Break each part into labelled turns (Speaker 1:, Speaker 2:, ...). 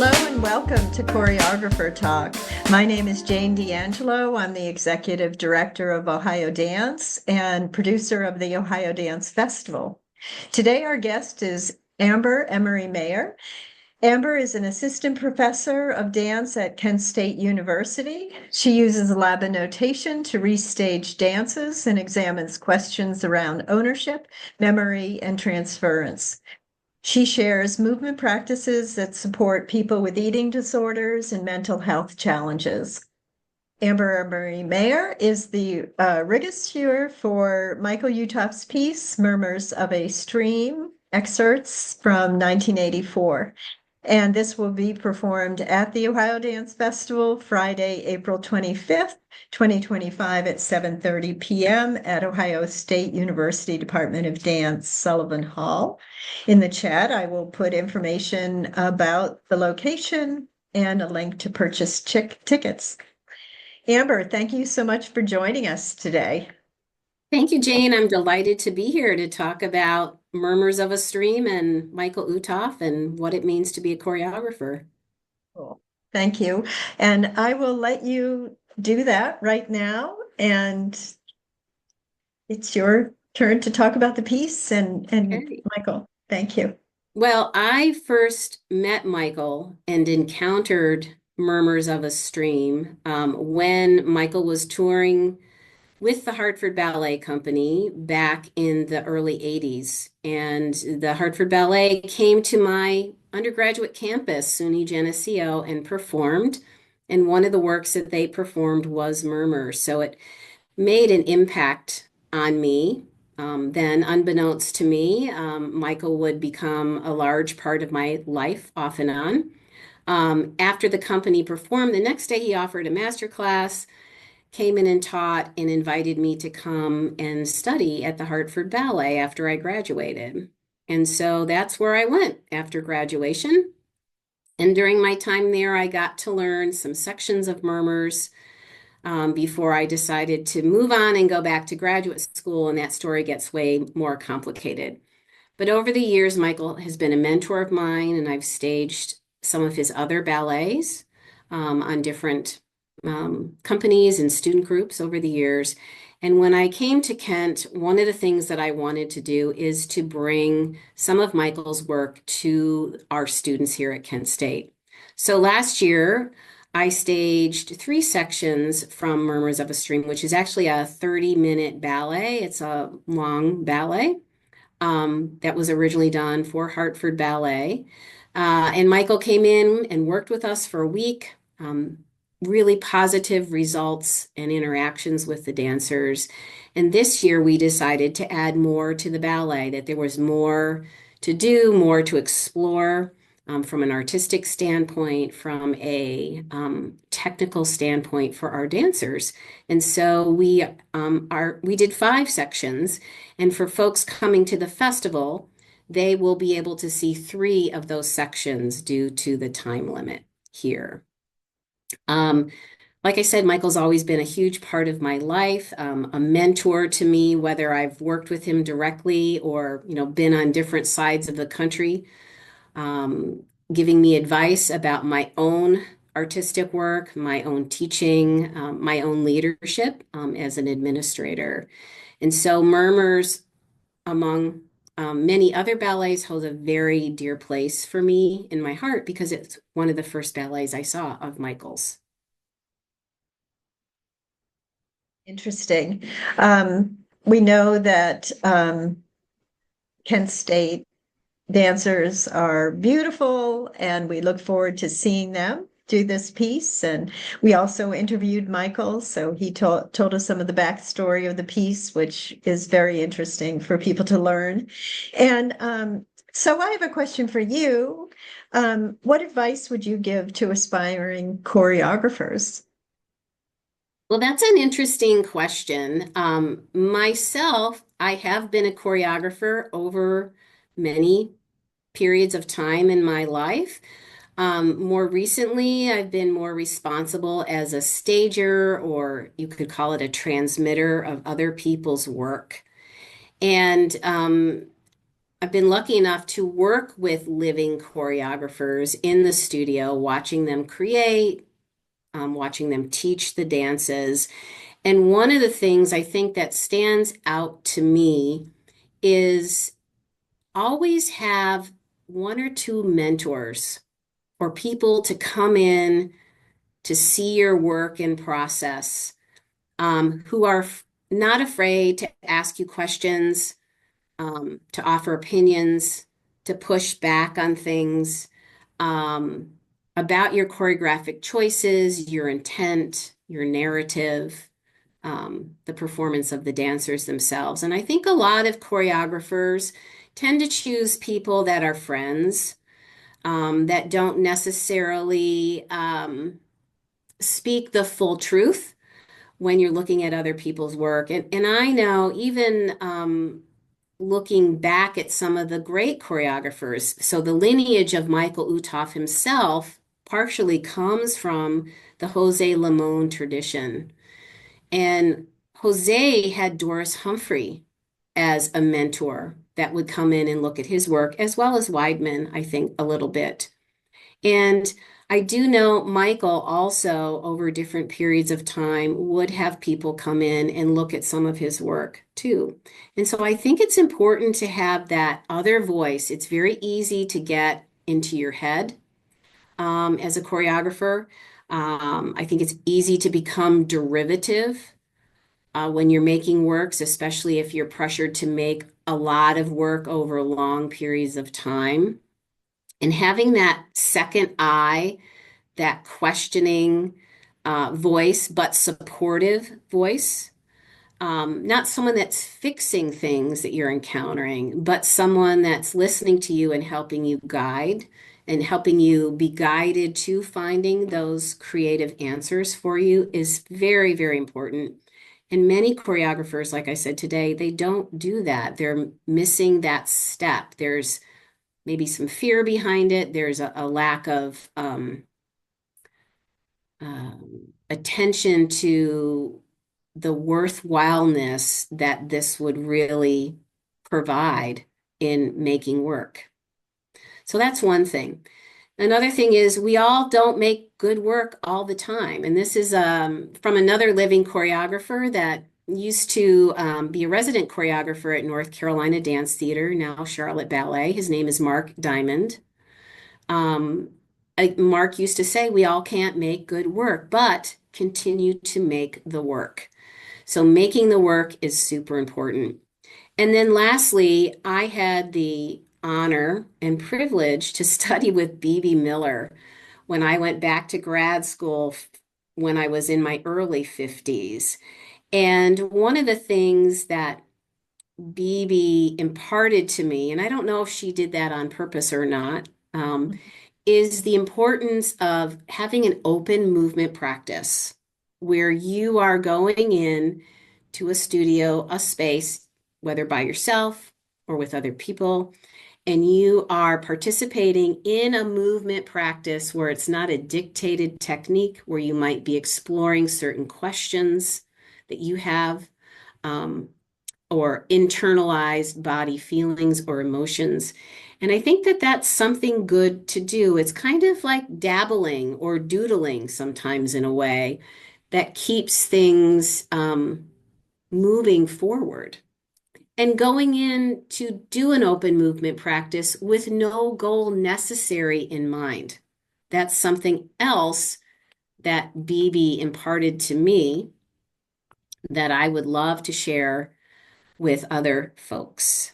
Speaker 1: Hello and welcome to Choreographer Talk. My name is Jane D'Angelo. I'm the executive director of OhioDance and producer of the OhioDance Festival. Today, our guest is Ambre Emory-Maier. Amber is an assistant professor of dance at Kent State University. She uses lab notation to restage dances and examines questions around ownership, memory, and transference. She shares movement practices that support people with eating disorders and mental health challenges. Ambre Emory-Maier is the regisseur for Michael Uthoff's piece, Murmurs of A excerpts from 1984. And this will be performed at the OhioDance Festival Friday, April 25th, 2025 at 7:30 p.m. at Ohio State University Department of Dance, Sullivant Hall. In the chat, I will put information about the location and a link to purchase tickets. Amber, thank you so much for joining us today.
Speaker 2: Thank you, Jane. I'm delighted to be here to talk about Murmurs of a Stream and Michael Uthoff and what it means to be a choreographer.
Speaker 1: Cool. Thank you. And I will let you do that right now. And it's your turn to talk about the piece. And
Speaker 2: Okay.
Speaker 1: Michael, thank you.
Speaker 2: Well, I first met Michael and encountered Murmurs of a Stream when Michael was touring with the Hartford Ballet Company back in the early 80s. And the Hartford Ballet came to my undergraduate campus, SUNY Geneseo, and performed. And one of the works that they performed was Murmur. So it made an impact on me. Then, unbeknownst to me, Michael would become a large part of my life off and on. After the company performed, the next day he offered a master class, came in and taught, and invited me to come and study at the Hartford Ballet after I graduated. And so that's where I went after graduation. And during my time there, I got to learn some sections of Murmurs before I decided to move on and go back to graduate school. And that story gets way more complicated. But over the years, Michael has been a mentor of mine, and I've staged some of his other ballets on different companies and student groups over the years. And when I came to Kent, one of the things that I wanted to do is to bring some of Michael's work to our students here at Kent State. So last year, I staged 3 sections from Murmurs of a Stream, which is actually a 30-minute ballet. It's a long ballet that was originally done for Hartford Ballet. And Michael came in and worked with us for a week. Really positive results and interactions with the dancers. And this year we decided to add more to the ballet, that there was more to do, more to explore from an artistic standpoint, from a technical standpoint for our dancers. And so we did 5 sections, and for folks coming to the festival, they will be able to see 3 of those sections due to the time limit here. Like I said, Michael's always been a huge part of my life, a mentor to me, whether I've worked with him directly or, been on different sides of the country, giving me advice about my own artistic work, my own teaching, my own leadership as an administrator. And so Murmurs, among many other ballets, holds a very dear place for me in my heart because it's one of the first ballets I saw of Michael's.
Speaker 1: Interesting. We know that Kent State dancers are beautiful, and we look forward to seeing them do this piece. And we also interviewed Michael, so he told us some of the backstory of the piece, which is very interesting for people to learn. And so I have a question for you. What advice would you give to aspiring choreographers?
Speaker 2: Well, that's an interesting question. Myself, I have been a choreographer over many periods of time in my life. More recently, I've been more responsible as a stager, or you could call it a transmitter of other people's work. And I've been lucky enough to work with living choreographers in the studio, watching them create, watching them teach the dances. And one of the things I think that stands out to me is always have one or two mentors or people to come in to see your work and process, who are not afraid to ask you questions, to offer opinions, to push back on things, um, about your choreographic choices, your intent, your narrative, the performance of the dancers themselves. And I think a lot of choreographers tend to choose people that are friends, that don't necessarily speak the full truth when you're looking at other people's work. And I know even looking back at some of the great choreographers, so the lineage of Michael Uthoff himself partially comes from the Jose Limon tradition. And Jose had Doris Humphrey as a mentor that would come in and look at his work, as well as Weidman, I think, a little bit. And I do know Michael also, over different periods of time, would have people come in and look at some of his work too. And so I think it's important to have that other voice. It's very easy to get into your head, as a choreographer. I think it's easy to become derivative, when you're making works, especially if you're pressured to make a lot of work over long periods of time. And having that second eye, that questioning voice, but supportive voice. Not someone that's fixing things that you're encountering, but someone that's listening to you and helping you guide and helping you be guided to finding those creative answers for you is very, very important. And many choreographers, like I said today, they don't do that. They're missing that step. There's maybe some fear behind it. There's a lack of attention to the worthwhileness that this would really provide in making work. So that's one thing. Another thing is we all don't make good work all the time. And this is from another living choreographer that used to be a resident choreographer at North Carolina Dance Theatre, now Charlotte Ballet. His name is Mark Diamond. Um, Mark used to say, we all can't make good work, but continue to make the work. So making the work is super important. And then lastly, I had the honor and privilege to study with B.B. Miller when I went back to grad school when I was in my early 50s. And one of the things that BB imparted to me, and I don't know if she did that on purpose or not, is the importance of having an open movement practice where you are going in to a studio, a space, whether by yourself or with other people, and you are participating in a movement practice where it's not a dictated technique, where you might be exploring certain questions that you have, or internalized body feelings or emotions. And I think that that's something good to do. It's kind of like dabbling or doodling sometimes in a way that keeps things moving forward. And going in to do an open movement practice with no goal necessary in mind. That's something else that BB imparted to me that I would love to share with other folks.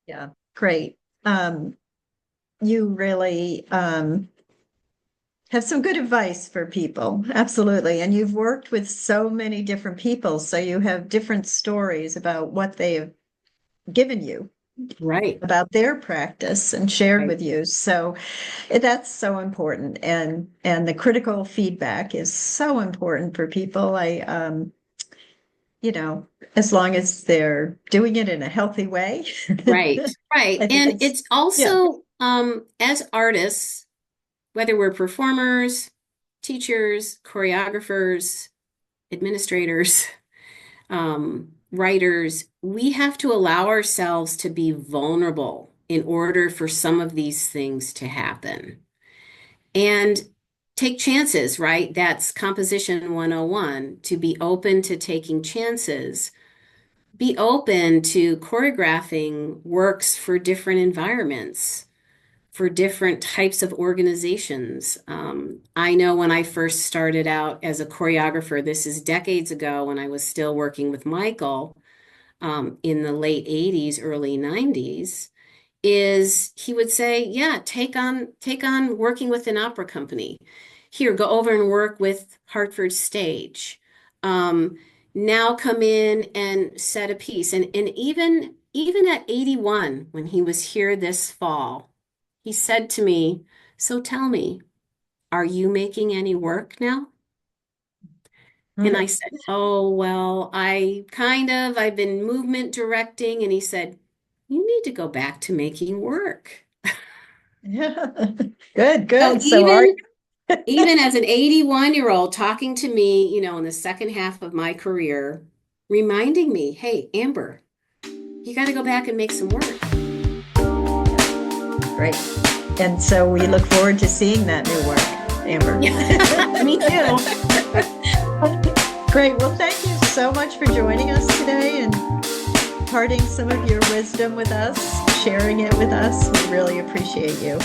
Speaker 1: Yeah, great. You really have some good advice for people. Absolutely. And you've worked with so many different people, so you have different stories about what they have given you
Speaker 2: Right.
Speaker 1: about their practice and shared
Speaker 2: Right.
Speaker 1: with you. So that's so important. And the critical feedback is so important for people. You know, as long as they're doing it in a healthy way.
Speaker 2: Right. Right.
Speaker 1: I think
Speaker 2: And
Speaker 1: it's
Speaker 2: it's
Speaker 1: yeah.
Speaker 2: also, as artists, whether we're performers, teachers, choreographers, administrators, writers, we have to allow ourselves to be vulnerable in order for some of these things to happen. And take chances, right? That's composition 101, to be open to taking chances. Be open to choreographing works for different environments, for different types of organizations. I know when I first started out as a choreographer, this is decades ago when I was still working with Michael, in the late 80s, early 90s, is he would say, yeah, take on working with an opera company. Here, go over and work with Hartford Stage. Now come in and set a piece. And even at 81, when he was here this fall, he said to me, so tell me, are you making any work now? And I said, oh, well, I've been movement directing. And he said, you need to go back to making work.
Speaker 1: Yeah. Good,
Speaker 2: So
Speaker 1: good. So are
Speaker 2: even as an 81-year-old talking to me, in the second half of my career, reminding me, hey, Amber, you got to go back and make some work.
Speaker 1: great. And so we look forward to seeing that new work, Amber.
Speaker 2: Me too.
Speaker 1: Great. Well, thank you so much for joining us today and imparting some of your wisdom with us, sharing it with us. We really appreciate you.